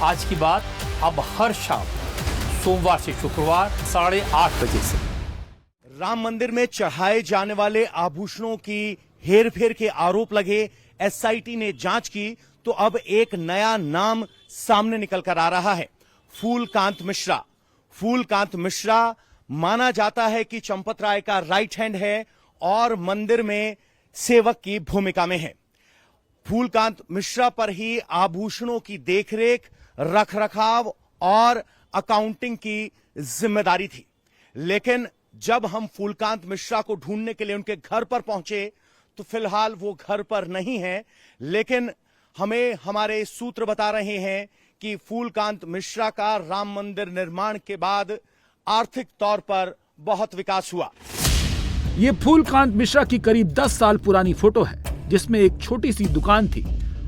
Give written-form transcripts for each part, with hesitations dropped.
आज की बात अब हर शाम सोमवार से शुक्रवार 8:30 बजे से। राम मंदिर में चढ़ाए जाने वाले आभूषणों की हेरफेर के आरोप लगे, एसआईटी ने जांच की तो अब एक नया नाम सामने निकल कर आ रहा है, फूलकांत मिश्रा। फूलकांत मिश्रा माना जाता है कि चंपत राय का राइट हैंड है और मंदिर में सेवक की भूमिका में है। फूलकांत मिश्रा पर ही आभूषणों की देखरेख, रखरखाव और अकाउंटिंग की जिम्मेदारी थी। लेकिन जब हम फूलकांत मिश्रा को ढूंढने के लिए उनके घर पर पहुंचे तो फिलहाल वो घर पर नहीं है, लेकिन हमें हमारे सूत्र बता रहे हैं कि फूलकांत मिश्रा का राम मंदिर निर्माण के बाद आर्थिक तौर पर बहुत विकास हुआ। ये फूलकांत मिश्रा की करीब 10 साल पुरानी फोटो है, जिसमें एक छोटी सी दुकान थी।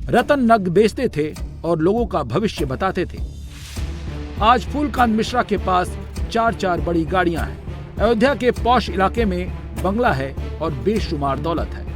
रतन नग बेचते थे और लोगों का भविष्य बताते थे। आज फूलकांत मिश्रा के पास 4 बड़ी गाड़ियां हैं। अयोध्या के पॉश इलाके में बंगला है और बेशुमार दौलत है।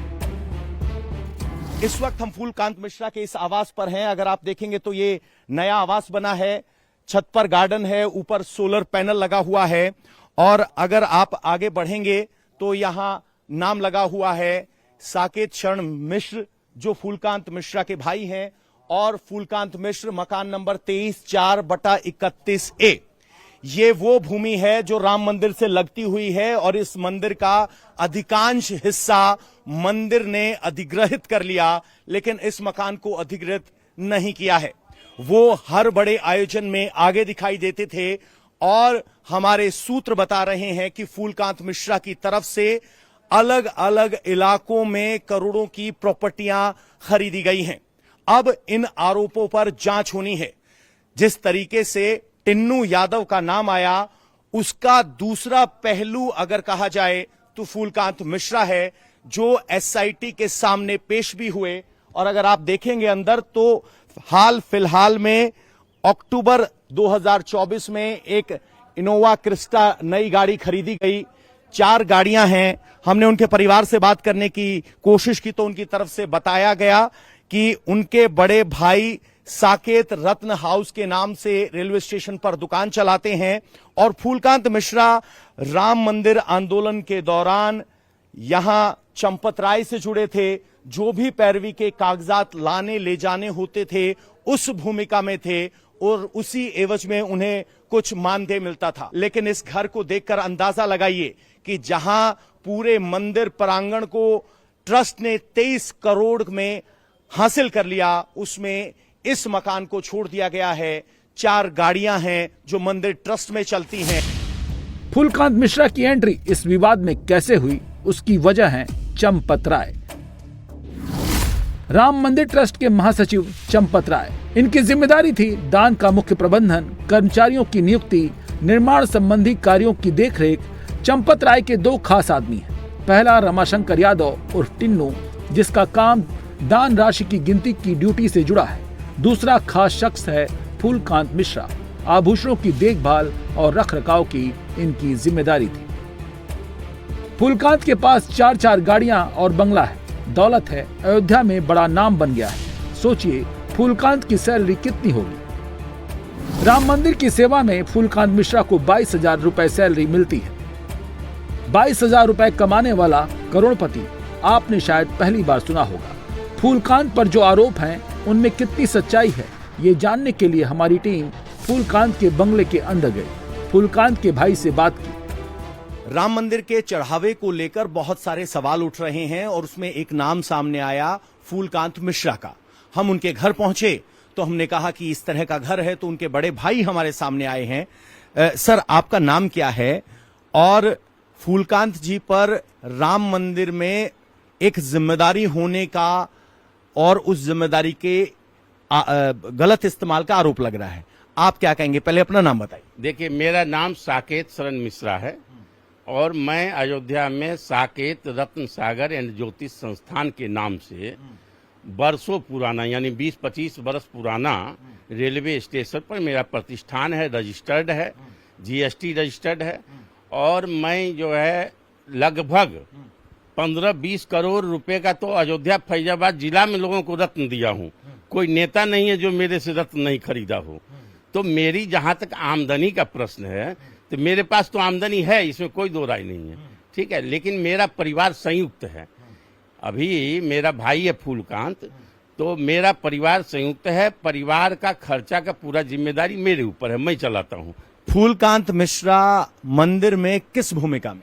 इस वक्त हम फूलकांत मिश्रा के इस आवास पर हैं। अगर आप देखेंगे तो ये नया आवास बना है, छत पर गार्डन है, ऊपर सोलर पैनल लगा हुआ है और अगर आप आगे बढ़ेंगे तो यहां नाम लगा हुआ है साकेत शरण मिश्र, जो फूलकांत मिश्रा के भाई हैं, और फूलकांत मिश्र मकान नंबर 23/4/31A। ये वो भूमि है जो राम मंदिर से लगती हुई है और इस मंदिर का अधिकांश हिस्सा मंदिर ने अधिग्रहित कर लिया, लेकिन इस मकान को अधिग्रहित नहीं किया है। वो हर बड़े आयोजन में आगे दिखाई देते थे और हमारे सूत्र बता रहे हैं कि फूलकांत मिश्रा की तरफ से अलग अलग इलाकों में करोड़ों की प्रॉपर्टियां खरीदी गई हैं। अब इन आरोपों पर जांच होनी है। जिस तरीके से टिन्नू यादव का नाम आया, उसका दूसरा पहलू अगर कहा जाए तो फूलकांत मिश्रा है, जो एसआईटी के सामने पेश भी हुए। और अगर आप देखेंगे अंदर तो हाल फिलहाल में अक्टूबर 2024 में एक इनोवा क्रिस्टा नई गाड़ी खरीदी गई। 4 गाड़ियां हैं। हमने उनके परिवार से बात करने की कोशिश की तो उनकी तरफ से बताया गया कि उनके बड़े भाई साकेत रत्न हाउस के नाम से रेलवे स्टेशन पर दुकान चलाते हैं और फूलकांत मिश्रा राम मंदिर आंदोलन के दौरान यहां चंपत राय से जुड़े थे। जो भी पैरवी के कागजात लाने ले जाने होते थे उस भूमिका में थे और उसी एवज में उन्हें कुछ मानदेय मिलता था। लेकिन इस घर को देखकर अंदाजा लगाइए कि जहां पूरे मंदिर प्रांगण को ट्रस्ट ने 23 करोड़ में हासिल कर लिया, उसमें इस मकान को छोड़ दिया गया है। 4 गाड़ियां हैं जो मंदिर ट्रस्ट में चलती हैं। फूलकांत मिश्रा की एंट्री इस विवाद में कैसे हुई, उसकी वजह है चंपत राय। राम मंदिर ट्रस्ट के महासचिव चंपत राय, इनकी जिम्मेदारी थी दान का मुख्य प्रबंधन, कर्मचारियों की नियुक्ति, निर्माण संबंधी कार्यों की देखरेख। चंपत राय के 2 खास आदमी हैं। पहला रमाशंकर यादव उर्फ टिन्नू, जिसका काम दान राशि की गिनती की ड्यूटी से जुड़ा है। दूसरा खास शख्स है फूलकांत मिश्रा। आभूषणों की देखभाल और रखरखाव की इनकी जिम्मेदारी थी। फूलकांत के पास 4 गाड़ियां और बंगला है, दौलत है, अयोध्या में बड़ा नाम बन गया है। सोचिए फूलकांत की सैलरी कितनी होगी। राम मंदिर की सेवा में फूलकांत मिश्रा को 22,000 रुपए सैलरी मिलती है। 22,000 रुपए कमाने वाला करोड़पति आपने शायद पहली बार सुना होगा। फूलकांत पर जो आरोप हैं उनमें कितनी सच्चाई है, ये जानने के लिए हमारी टीम फूलकांत के बंगले के अंदर गई, फूलकांत के भाई से बात की। राम मंदिर के चढ़ावे को लेकर बहुत सारे सवाल उठ रहे हैं और उसमें एक नाम सामने आया फूलकांत मिश्रा का। हम उनके घर पहुंचे तो हमने कहा कि इस तरह का घर है, तो उनके बड़े भाई हमारे सामने आए हैं। सर, आपका नाम क्या है और फूलकांत जी पर राम मंदिर में एक जिम्मेदारी होने का और उस जिम्मेदारी के गलत इस्तेमाल का आरोप लग रहा है, आप क्या कहेंगे? पहले अपना नाम बताइए। देखिए, मेरा नाम साकेत शरण मिश्रा है और मैं अयोध्या में साकेत रत्न सागर एंड ज्योतिष संस्थान के नाम से बरसों पुराना, यानी 20-25 वर्ष पुराना रेलवे स्टेशन पर मेरा प्रतिष्ठान है, रजिस्टर्ड है, जीएसटी रजिस्टर्ड है और मैं जो है लगभग 15-20 करोड़ रुपए का तो अयोध्या फैजाबाद जिला में लोगों को रत्न दिया हूँ। कोई नेता नहीं है जो मेरे से रत्न नहीं खरीदा हो। तो मेरी जहां तक आमदनी का प्रश्न है, तो मेरे पास तो आमदनी है, इसमें कोई दो राय नहीं है, ठीक है, लेकिन मेरा परिवार संयुक्त है। अभी मेरा भाई है फूलकांत, तो मेरा परिवार संयुक्त है, परिवार का खर्चा का पूरा जिम्मेदारी मेरे ऊपर है, मैं चलाता हूँ। फूलकांत मिश्रा मंदिर में किस भूमिका में?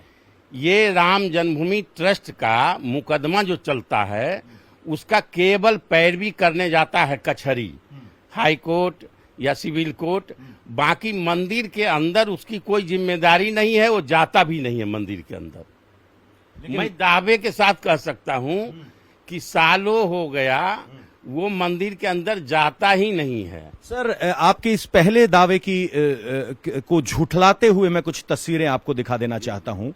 ये राम जन्मभूमि ट्रस्ट का मुकदमा जो चलता है, उसका केवल पैरवी करने जाता है कचहरी, हाई कोर्ट या सिविल कोर्ट। बाकी मंदिर के अंदर उसकी कोई जिम्मेदारी नहीं है, वो जाता भी नहीं है मंदिर के अंदर। मैं दावे के साथ कह सकता हूं कि सालों हो गया वो मंदिर के अंदर जाता ही नहीं है। सर, आपके इस पहले दावे को झुठलाते हुए मैं कुछ तस्वीरें आपको दिखा देना चाहता हूं।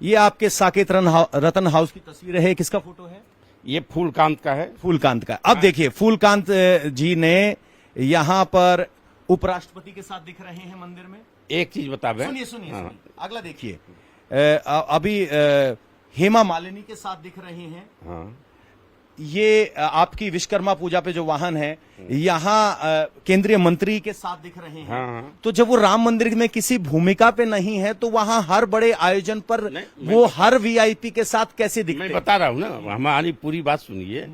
ये आपके साकेत रतन हाउस की तस्वीर है, किसका फोटो है? ये फूलकांत का है। फूलकांत का। अब देखिए, फूलकांत जी ने यहाँ पर उपराष्ट्रपति के साथ दिख रहे हैं मंदिर में। एक चीज बता दें, सुनिए। हाँ। अगला देखिए, अभी हेमा मालिनी के साथ दिख रहे हैं। हाँ। ये आपकी विश्वकर्मा पूजा पे जो वाहन है, यहाँ केंद्रीय मंत्री के साथ दिख रहे हैं। हाँ। तो जब वो राम मंदिर में किसी भूमिका पे नहीं है, तो वहाँ हर बड़े आयोजन पर वो हर वीआईपी के साथ कैसे दिखते हैं? मैं बता रहा हूँ ना, हमारी पूरी बात सुनिए।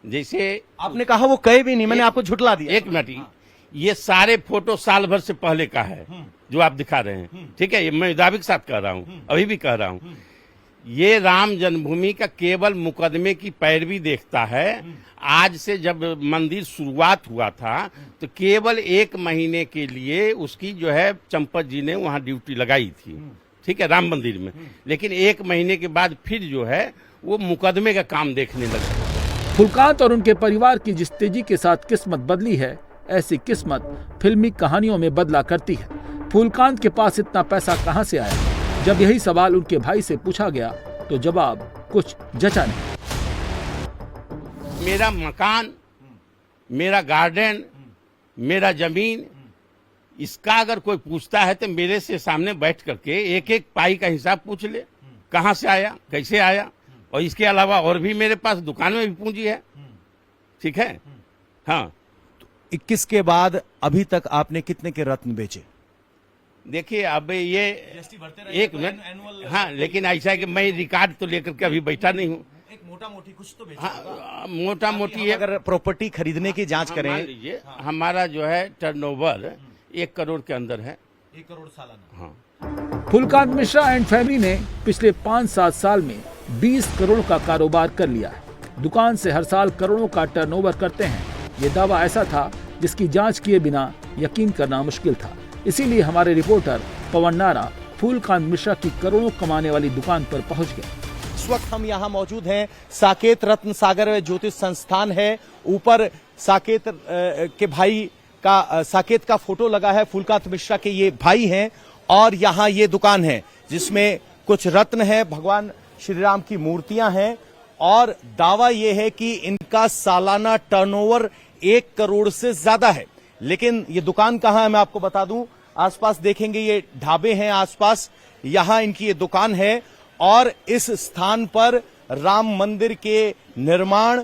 जैसे आपने कहा वो कहे भी नहीं, मैंने आपको झुठला दिया। एक मिनट, ये सारे फोटो साल भर से पहले का है जो आप दिखा रहे हैं, ठीक है, ये मैं दावे के साथ कह रहा हूँ, अभी भी कह रहा हूँ। ये राम जन्मभूमि का केवल मुकदमे की पैरवी देखता है। आज से जब मंदिर शुरुआत हुआ था, तो केवल 1 महीने के लिए उसकी जो है चंपत जी ने वहाँ ड्यूटी लगाई थी, ठीक है, राम मंदिर में। लेकिन 1 महीने के बाद फिर जो है वो मुकदमे का काम देखने लगे। फूलकांत और उनके परिवार की जिस तेजी के साथ किस्मत बदली है, ऐसी किस्मत फिल्मी कहानियों में बदला करती है। फूलकांत के पास इतना पैसा कहां से आया? जब यही सवाल उनके भाई से पूछा गया तो जवाब कुछ जचा नहीं। मेरा मकान, मेरा गार्डन, मेरा जमीन, इसका अगर कोई पूछता है तो मेरे से सामने बैठ करके एक एक पाई का हिसाब पूछ ले, कहां से आया, कैसे आया। और इसके अलावा और भी मेरे पास दुकान में भी पूंजी है, ठीक है। हाँ, 21 के बाद अभी तक आपने कितने के रत्न बेचे? देखिए, अब ये एक मिनट, हाँ, लेकिन ऐसा है कि मैं रिकॉर्ड तो लेकर के अभी बैठा नहीं हूँ। एक मोटा मोटी कुछ तो बेचा होगा। हाँ, मोटा मोटी अगर प्रॉपर्टी खरीदने की जांच करें, मान लीजिए हमारा जो है टर्नओवर 1 करोड़ के अंदर है। 1 करोड़ सालाना। हाँ। फूलकांत मिश्रा एंड फैमिली ने पिछले 5-7 साल में 20 करोड़ का कारोबार कर लिया है। दुकान से हर साल करोड़ों का टर्नओवर करते हैं। ये दावा ऐसा था जिसकी जांच किए बिना यकीन करना मुश्किल था। इसीलिए हमारे रिपोर्टर पवन नारा फूलकांत मिश्रा की करोड़ों कमाने वाली दुकान पर पहुंच गए। इस वक्त हम यहाँ मौजूद हैं, साकेत रत्न सागर ज्योतिष संस्थान है। ऊपर साकेत के भाई का, साकेत का फोटो लगा है। फूलकांत मिश्रा के ये भाई हैं और यहाँ ये दुकान है जिसमें कुछ रत्न है, भगवान श्री राम की मूर्तियां हैं और दावा यह है कि इनका सालाना टर्नओवर 1 करोड़ से ज्यादा है। लेकिन ये दुकान कहां है मैं आपको बता दूं। आसपास देखेंगे, ये ढाबे हैं आसपास, यहां इनकी ये दुकान है और इस स्थान पर राम मंदिर के निर्माण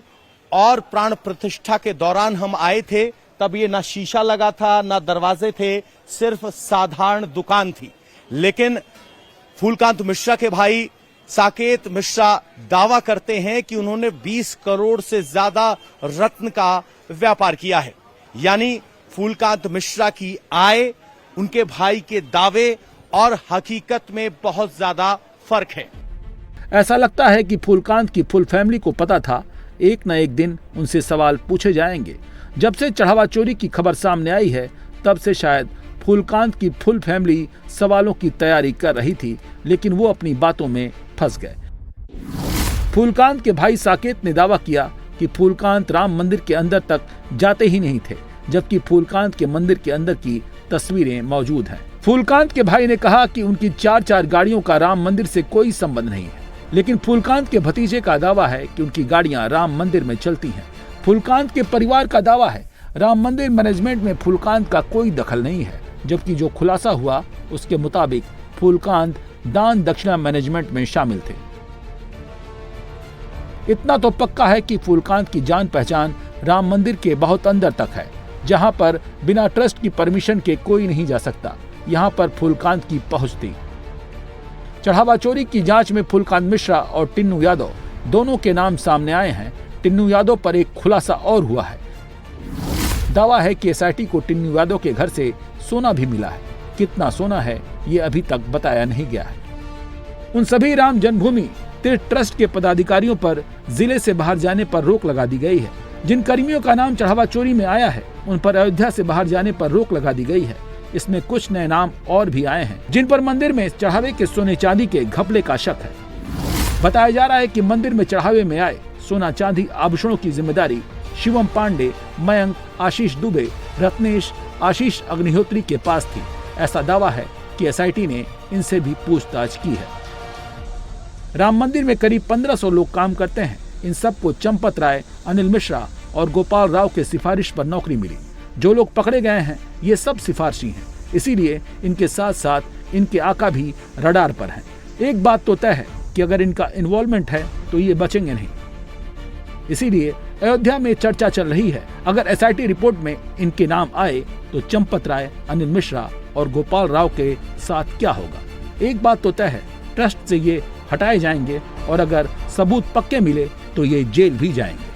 और प्राण प्रतिष्ठा के दौरान हम आए थे। तब ये ना शीशा लगा था, ना दरवाजे थे, सिर्फ साधारण दुकान थी। लेकिन फूलकांत मिश्रा के भाई साकेत मिश्रा दावा करते हैं कि उन्होंने 20 करोड़ से ज्यादा रत्न का व्यापार किया है। यानी फूलकांत मिश्रा की आय, उनके भाई के दावे और हकीकत में बहुत ज्यादा फर्क है। ऐसा लगता है कि फूलकांत की फुल फैमिली को पता था एक न एक दिन उनसे सवाल पूछे जाएंगे। जब से चढ़ावा चोरी की खबर सामने आई है, तब से शायद फूलकांत की फुल फैमिली सवालों की तैयारी कर रही थी, लेकिन वो अपनी बातों में फंस गए। फूलकांत के भाई साकेत ने दावा किया कि फूलकांत राम मंदिर के अंदर तक जाते ही नहीं थे, जबकि फूलकांत के मंदिर के अंदर की तस्वीरें मौजूद हैं। फूलकांत के भाई ने कहा कि उनकी 4 गाड़ियों का राम मंदिर से कोई संबंध नहीं है, लेकिन फूलकांत के भतीजे का दावा है कि उनकी गाड़ियां राम मंदिर में चलती हैं। फूलकांत के परिवार का दावा है राम मंदिर मैनेजमेंट में फूलकांत का कोई दखल नहीं है, जबकि जो खुलासा हुआ उसके मुताबिक फूलकांत दान दक्षिणा मैनेजमेंट में शामिल थे। इतना तो पक्का है कि फूलकांत की जान पहचान राम मंदिर के बहुत अंदर तक है। जहां पर बिना ट्रस्ट की परमिशन के कोई नहीं जा सकता। यहां पर फूलकांत की पहुंच थी। चढ़ावा चोरी की जांच में फूलकांत मिश्रा और टिन्नू यादव दोनों के नाम सामने आए हैं। टिन्नू यादव पर एक खुलासा और हुआ है। दावा है कि एसआईटी को टिन्नू यादव के घर से सोना भी मिला है। कितना सोना है ये अभी तक बताया नहीं गया है। उन सभी राम जन्मभूमि तीर्थ ट्रस्ट के पदाधिकारियों पर जिले से बाहर जाने पर रोक लगा दी गई है। जिन कर्मियों का नाम चढ़ावा चोरी में आया है उन पर अयोध्या से बाहर जाने पर रोक लगा दी गई है। इसमें कुछ नए नाम और भी आए हैं जिन पर मंदिर में चढ़ावे के सोने चांदी के घपले का शक है। बताया जा रहा है कि मंदिर में चढ़ावे में आए सोना चांदी आभूषणों की जिम्मेदारी शिवम पांडे, मयंक, आशीष दुबे, रत्नेश, आशीष अग्निहोत्री के पास थी। ऐसा दावा है कि एसआईटी ने इनसे भी पूछताछ की है। राम मंदिर में करीब 1500 लोग काम करते हैं। इन सबको चंपत राय, अनिल मिश्रा और गोपाल राव के सिफारिश पर नौकरी मिली। जो लोग पकड़े गए हैं ये सब सिफारशी हैं, इसीलिए इनके साथ साथ इनके आका भी रडार पर हैं। एक बात तो तय है कि अगर इनका इन्वॉल्वमेंट है तो ये बचेंगे नहीं। इसीलिए अयोध्या में चर्चा चल रही है, अगर एसआईटी रिपोर्ट में इनके नाम आए तो चंपत राय, अनिल मिश्रा और गोपाल राव के साथ क्या होगा। एक बात तो तय है, ट्रस्ट से ये हटाए जाएंगे और अगर सबूत पक्के मिले तो ये जेल भी जाएंगे।